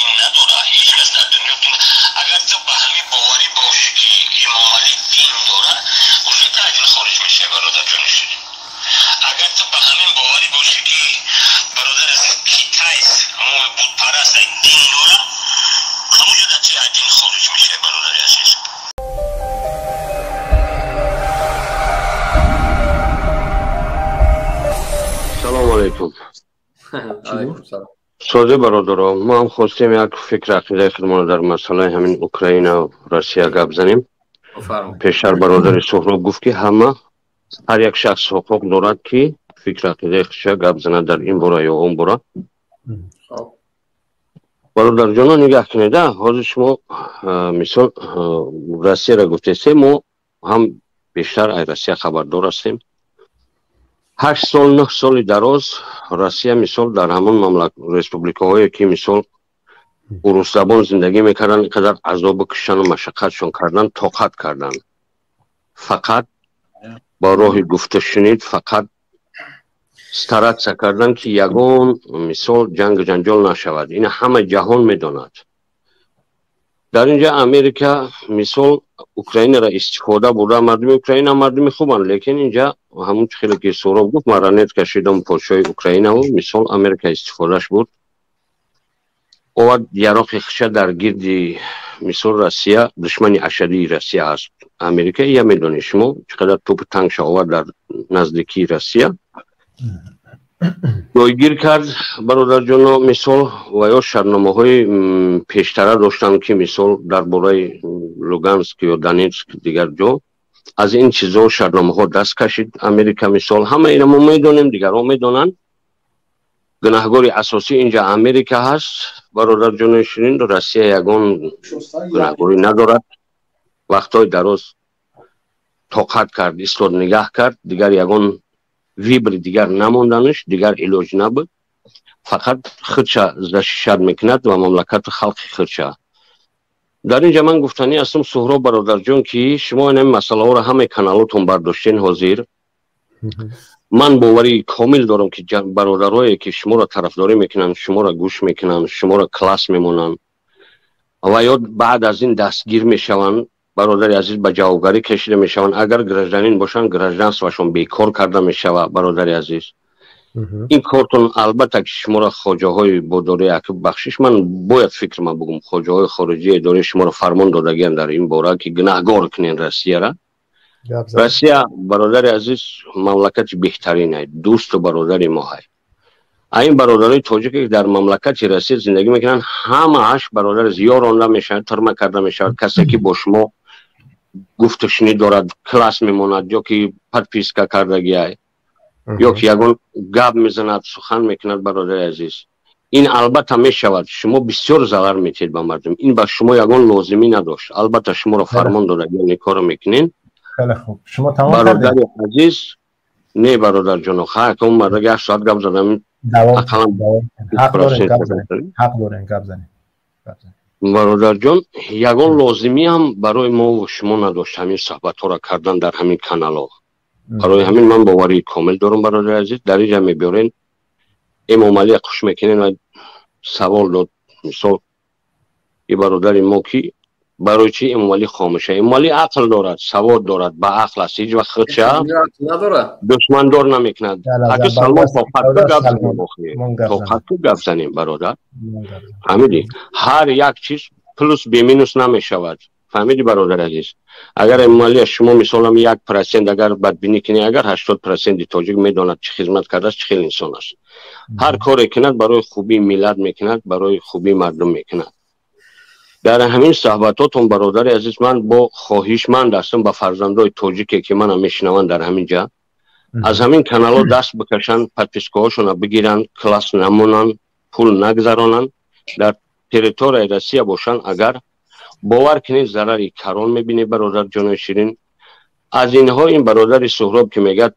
دین نداره، هیچ کس در دنیا دین. اگر تو به همین باوری باشی که امام علی دین داره، وجود عجل خارج میشه برادر جانشین. اگر تو به همین باوری باشی که برادر از کیتایس همون بود پرست دین داره، وجود عجل خارج میشه برادر عزیز. سلام علیکم. سازه برادران، ما هم خواستیم یک فکر عقیده خودمان در مسئله همین اوکراین و روسیه گپ زنیم. پیشتر برادر سهراب گفت که همه هر یک شخص حقوق دارد که فکر عقیده خودش گپ زنه در این باره یا اون باره. برادر جان نگاه کنید، حاضر شما مثال روسیه را گفتید، ما هم بیشتر از روسیه خبردار هستیم. 8 سال 9 سال دراز روسیه مثال در همون ریسپوبلیکاهایی که مثال روس زبان زندگی میکردن، اینقدر عذاب کشتن و مشقتشون کردن، طاقت کردن، فقط با راه گفته شنید، فقط استراتژی کردن که یگان مثال جنگ جنجال نشود. این همه جهان میداند. در اینجا امریکا مثال اوکراین را استفاده برده، مردم اوکراین هم مردم خوبن، لیکن اینجا همون خیلی که سهراب گفت مرانت کشیدم پادشاه اوکراین و مثال امریکا استفادهش بود. و یراق خشه در گرد مثال روسیه دشمن اشدی روسیه است. امریکا یا میدونید شما چقدر توپ تانک آورد در نزدیکی روسیه جایگیر کرد. برادر جان مثال و یا شرنامه های پیشتره داشتن که مثال در برای لوگانسک یا دانیتسک دیگر جا از این چیزا شرنامه ها دست کشید امریکا. مثال همه اینا ما میدونیم، دیگران میدونن. گناهکار اساسی اینجا امریکا هست. برادر جان شیرین، روسیه یگان گناهکاری ندارد. وقتای دراز طاقت کرد، ایستاد نگاه کرد، دیگر یگان ویبر دیگر نماندنش، دیگر علاج نبود. فقط خودش زشت میکند و مملکت خلق خودش. در اینجا من گفتنی هستم سهراب برادر جان که شما این مسئله ها را همه کانالاتون برداشتین حاضر. من باوری کامل دارم که برادرایی که شما را طرفداری میکنن، شما را گوش میکنن، شما را کلاس میمونن و یا بعد از این دستگیر میشوند، برادر عزیز به جوابگاری کشیده میشوند. اگر گرجدانین باشن گرجدانسوشون بیکار کرده میشود. برادر عزیز این کارتون البته که شما را خواجه های بوداری عقب بخشش، من باید فکر ما بگم خواجه های خارجی اداره شما را فرمان دادگین در این باره که گناهکار کنین روسیه را. روسیه برادر عزیز مملکت بهترین است، دوست و برادر ما است. این برادرای تاجیک که در مملکت روسیه زندگی میکنن همه‌اش برادر زیار رانده میشن، ترمه کرده میشن. کسی که با شما گفت و شنید دارد کلاس میموند یا که پدپیسکا کردگی است یا که یگان گپ میزند سخن میکند. برادر عزیز این البته میشود شما بسیار ضرر میتید به مردم، این به شما یگان لازمی نداشت. البته شما را فرمان دادگی این کارو میکنین. خیلی خوب، شما تمام برادر عزیز. نه برادر جان خواهد که اون مرد 8 ساعت گپ زدم. حق دارین گپ زنید. برادر جان یگان لازمی هم برای ما و شما نداشت همین صحبت ها را کردن در همین کانال ها. برای همین من باوری کامل دارم برادر عزیز. در اینجا میبیارین امام علی خوش میکنین و سوال داد مثال یه برادر ما که برای چی امام علی خاموشه؟ امام علی عقل دارد، سواد دارد، با عقل است، هیچ وقت خودش دشمن دار نمیکند. اگه سلمان طاقت گپ زنیم برادر، فهمیدی؟ هر یک چیز پلوس بی مینوس نمیشود. فهمیدی برادر عزیز؟ اگر امام علی شما مثلا 1% اگر بدبینی کنی، اگر 80% تاجیک میداند چه خدمت کرده است، چه خیلی انسان است. هر کاری کند برای خوبی ملت میکند، برای خوبی مردم میکند. در همین صحبتاتون برادر عزیز من با خواهشمند هستم به فرزندای تاجیکی که من میشنوند در همین جا از همین کانال دست بکشن، پدپیسکاهاشون بگیرن، کلاس نمونن، پول نگذرانن، در تریتوری روسیه باشن. اگر باور کنید ضرری کران میبینی برادر جان شیرین. از اینها این برادر سهراب که میگه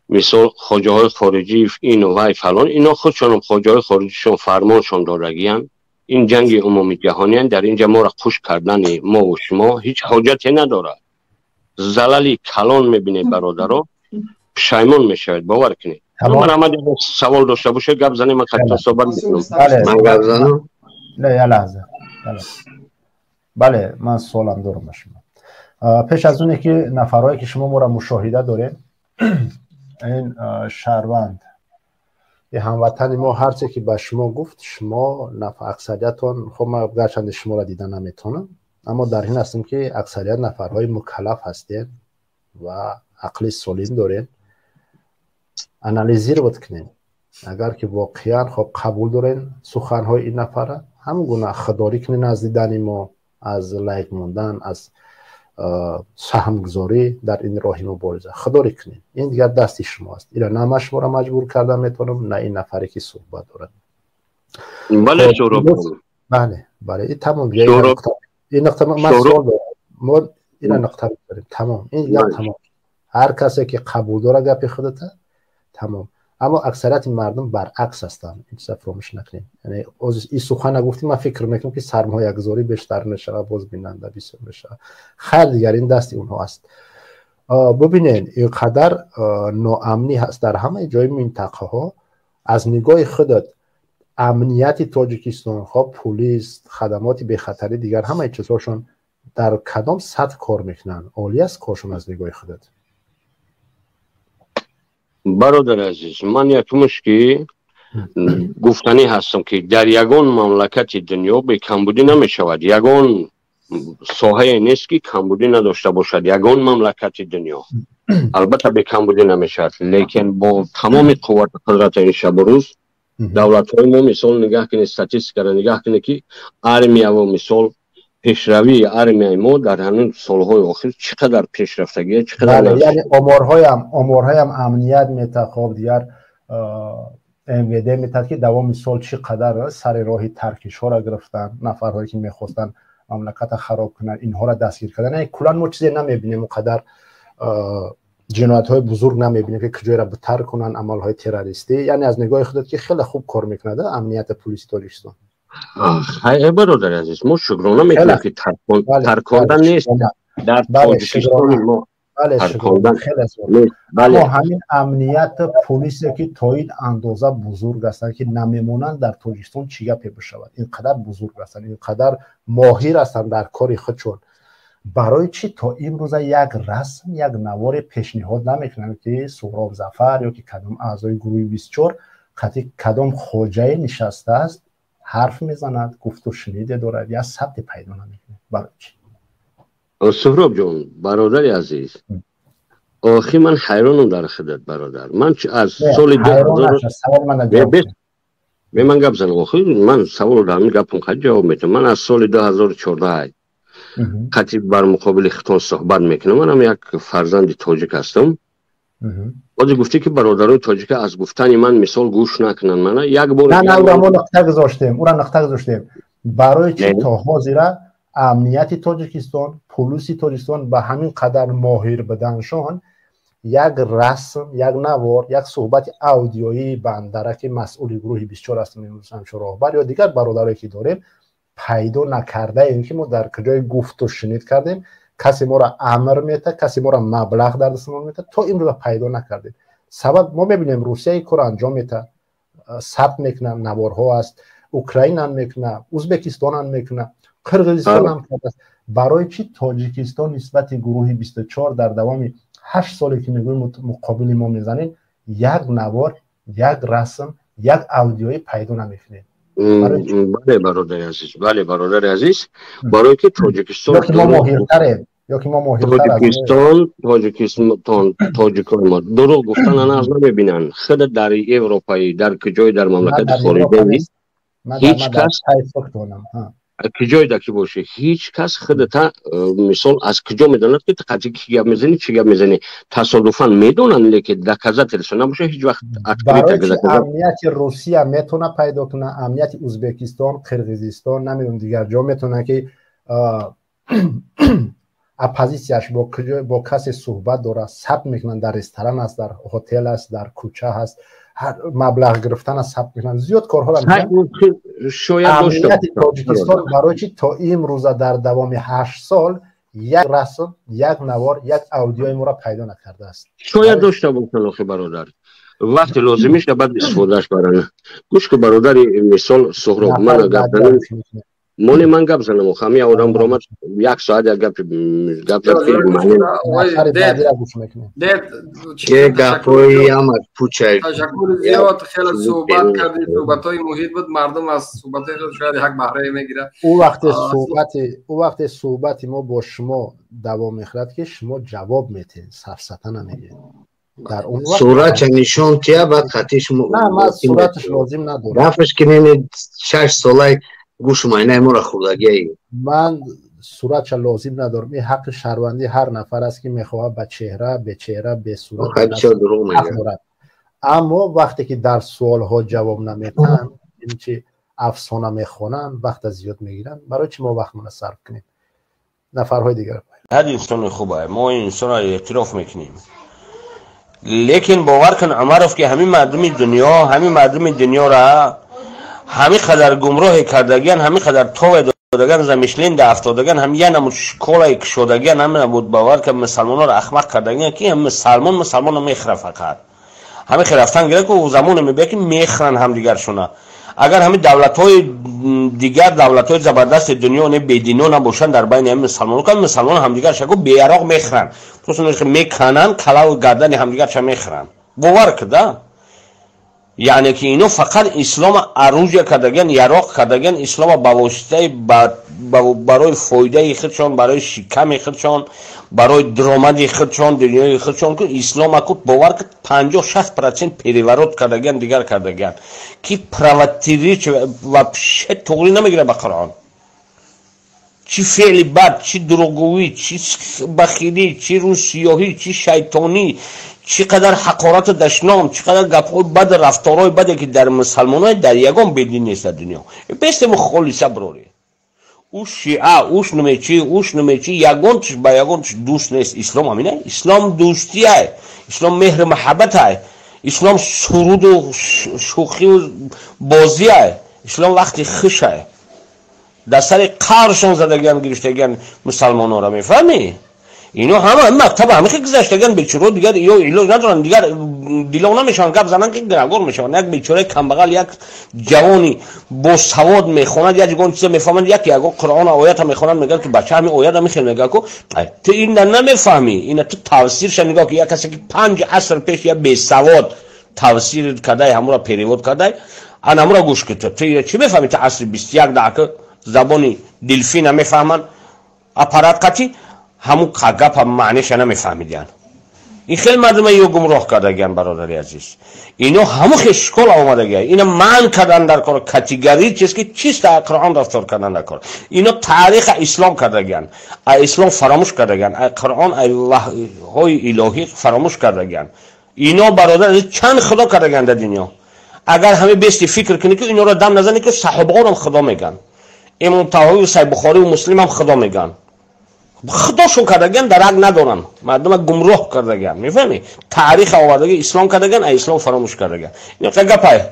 مثال خواجه های خارجی این و وای فلان، اینا خودشون خواجه های خارجیشون فرمانشون دارگیان. این جنگ عمومی جهانی در اینجا ما را خوش کردن ما و شما هیچ حاجتی نداره. زلالی کلان میبینید برادرها پشیمان میشوید. باور کنید. من اما سوال داشته باشه گپ زنیم. من خطا صحبت میکنم. من گپ زنم. نه یه لحظه. بله من سوالم دارم به شما. پیش از اونه که نفرهایی که شما را مشاهده دارین این شهروند یه هموطن ما هرچی که به شما گفت شما اکثریتون خب من گرچند شما را دیدن نمیتونم اما در این هستیم که اکثریت نفرهای مکلف هستین و عقل سالم دارین انالیزی رو بکنین اگر که واقعا خب قبول دارین سخنهای این نفره همون گونه خداری کنین از دیدن ما از لایک موندن از سهم گذاری در این راهی مبارزه خداری کنین این دیگر دستی شماست اینا نه من شما را مجبور کردم میتونم نه این نفری که صحبت دارن بله شروع بله این تمام این نقطه من سوال دارم ما این نقطه داریم تمام این دیگر تمام هر کسی که قبول داره گپ خودته تمام اما اکثریت مردم برعکس هستن این چیزا فراموش نکنین یعنی از این سخن نگفتیم من فکر میکنم که سرمایه گذاری بیشتر نشه و باز بیننده بیشتر بشه خیر دیگر این دست اونها است ببینین اینقدر ناامنی هست در همه جای منطقه ها از نگاه خودت امنیت تاجیکستان ها پلیس خدمات به خطری دیگر همه چیزاشون در کدام سطح کار میکنن عالی است کارشون از نگاه خودت برادر عزیز من یکمش که گفتنی هستم که در یگان مملکت دنیا به کمبودی نمی شود یگان ساحه نیست که کمبودی نداشته باشد یگان مملکت دنیا البته به کمبودی نمی شود لیکن با تمام قوت قدرت این شب و روز دولت های ما مثال نگاه کنید استاتیستیک را نگاه کنید که ارمیا و مثال پیشروی ارمیای ما در همین سالهای آخر چقدر پیشرفتگی چقدر یعنی امورهای هم امنیت میتخواب دیگر MVD میتد که دوام سال چقدر سر راهی ترکش ها را گرفتن نفرهایی که میخواستن مملکت خراب کنن اینها را دستگیر کردن یعنی کلا ما چیزی نمیبینیم اونقدر جنایت های بزرگ نمیبینیم که کجای را بتر کنن عمل های تروریستی یعنی از نگاه خودت که خیلی خوب کار میکنه امنیت پلیس تاجیکستان های برادر عزیز ما شکرانه میکنیم که ترکاندن نیست در تاجیکستان ما ترکاندن اما همین امنیت پلیس که تا این اندازه بزرگ هستند که نمیمونند در تاجیکستان چی گپی بشود اینقدر بزرگ هستند اینقدر ماهر هستند در کار خودشون برای چی تا امروز یک رسم یک نوار پیشنهاد نمیکنند که سهراب ظفر یا که کدام اعضای گروه 24 کدام خوجه نشسته است حرف میزند گفت و شنیده دارد یا ثبت پیدا نمیکنه برای چی سهراب جان برادر عزیز آخی من حیرانم در خودت برادر من از سال 2000 من گپ زنم آخی من سوال در همین گپم خیلی جواب میدم من از سال 2014 خطیب بر مقابل ختان صحبت میکنم منم یک فرزند تاجیک هستم بازی گفتی که برادران تاجیک از گفتن من مثال گوش نکنن من یک بار نه اون نقطه گذاشتیم برای چی تا حاضر امنیت تاجیکستان پلیس تاجیکستان به همین قدر ماهر بدنشان یک رسم یک نوار یک صحبت اودیویی بندره که مسئول گروه 24 هستم امروز همچون راهبر یا دیگر برادرایی که داریم پیدا نکرده این که ما در کجای گفت و شنید کردیم کسی ما را امر میته کسی ما را مبلغ در دستمون میته تا این رو پیدا نکردیم سبب ما ببینیم روسیه کار انجام میته ثبت میکنه نوارها است اوکراین هم میکنه ازبکستان هم میکنه قرقیزستان هم کرده برای چی تاجیکستان نسبت گروه 24 در دوام 8 سالی که نگوی مقابل ما میزنیم یک نوار یک رسم یک اودیوی پیدا نمیکنیم بله برادر عزیز برای که تاجیکستان تاجیکان ما درو گفتن از نمیبینن خود در اروپایی در کجای در مملکت خارجی هیچ کس کجای دکی باشه هیچ کس خودتا مثال از کجا میداند که قضیه کی گپ میزنی چی گپ میزنی تصادفا میدونن لیکن دکزه تلسون نباشه هیچ وقت برای امنیت روسیه میتونه پیدا کنه امنیت ازبکستان قرقیزستان نمیدونم دیگر جا میتونه که اپوزیسیاش با کسی صحبت داره ثبت میکنن در رستوران است در هتل است در کوچه هست هر مبلغ گرفتن از ثبت میکنن زیاد کارها را میکنن شاید داشته تاجیکستان برای چی تا امروز در دوام 8 سال یک رسم یک نوار یک اودیوی ما را پیدا نکرده است شاید داشته باشن آخه برادر وقت لازم میشه بعد استفادهش برن. گوش که برادر مثال سهراب من گپ زنم مونی من گپ زنم خمی آدم برامد یک ساعت گپ زد خیلی معنی که گپایی هم از پوچه تشکر زیاد خیلی صحبت کردید صحبت های محیط بود مردم از صحبت خیلی شاید یک بهره میگیره او وقت صحبت ما با شما دوام میخورد که شما جواب میتین سفسطه نمیگید در اون وقت صورت نشون تیا بعد خطیش نه من صورتش لازم ندارم رفش که نمی 6 ساله گوش ماینه ما را خوردگی من صورتش لازم ندارم این حق شهروندی هر نفر است که میخواد به چهره به صورت اما وقتی که در سوال ها جواب نمیدن این چه افسانه میخونن وقت زیاد میگیرن برای چی ما وقت صرف کنیم نفرهای دیگر هر انسان خوبه ما این انسان را اعتراف میکنیم لیکن باور کن عمرف که همین مردم دنیا را همین قدر گمراه کردگان همین قدر تو دادگان زمیشلین ده افتادگان هم یه نمود شکلای کشودگان هم نبود باور که مسلمان ها را اخمق کردگان که هم مسلمان ها میخره فقط همین خرفتن گره که زمان میبینه که میخرن هم دیگر شونه اگر همین دولت‌های دیگر دولت‌های زبردست دنیا نه بدینو نباشن در بین هم مسلمان هم دیگر شکو بیراق میخرن تو که میکنن کلا و گردن هم دیگر چه میخرن باور کرده یعنی که اینو فقط اسلام عروج کردگن یراق کردگن اسلام با واسطه برای فایده خودشون برای شکم خودشون برای درآمد خودشون دنیای خودشون که اسلام اکو باور که 50-60% پیروی کردگن دیگر کردگن که پروتری و توری نمیگیره به قرآن چی فعل بد چی دروغگویی چی بخیلی چی روسیاهی چی شیطانی چقدر حقارت دشنام چقدر گپ‌های بد رفتارهای بده که در مسلمان‌ها در یگان بدین نیست دنیا بستم خالصه بروری او شیعه اوش نمیچی یگانش با یگانش دوست نیست اسلام همینه اسلام دوستیه اسلام مهر محبته اسلام سرود و شوخی و بازیه اسلام وقتی خشه در سر قهرشون زدگان گرفتگان مسلمان‌ها را میفهمی اینو همه مکتب همه که گذشتگان بیچاره دیگر یا علاج ندارن دیگر دیلو نمیشن گپ زنن که گرگور میشن یک بیچاره کمبغل یک جوانی با سواد میخوند یا دیگه چیز میفهمند یک قرآن آیات میخونن میگن که بچه همین آیات میخونه میگه که تو این نمیفهمی این تو تفسیرش نگاه که یک کسی که 5 عصر پیش یا بی سواد تفسیر کرده همون را پیروی کرده انا همون را گوش کرده تو چی میفهمی تا عصر 21 دقیقه زبانی دلفین نمیفهمن اپارات قطی همون قگپ هم معنیش نمیفهمیدن این خیلی مردم یو گمراه کردگن برادری عزیز اینو همون خشکل آمدگه اینا من کردن در کار کاتگوری چیز که چیست در قرآن رفتار کردن در کار اینا تاریخ اسلام کردگن اسلام فراموش کردگن قرآن الله های الهی فراموش کردگن اینا برادر چند خدا کردگن در دنیا اگر همه بیستی فکر کنی که اینا رو دم نزنی که صحابه هم خدا میگن امام طحاوی و صحیح بخاری و مسلم هم خدا میگن خداشون کردگن درک ندارن مردم گمراه کردگن میفهمی تاریخ آوردگی اسلام کردگن اسلام فراموش کردگن این گپه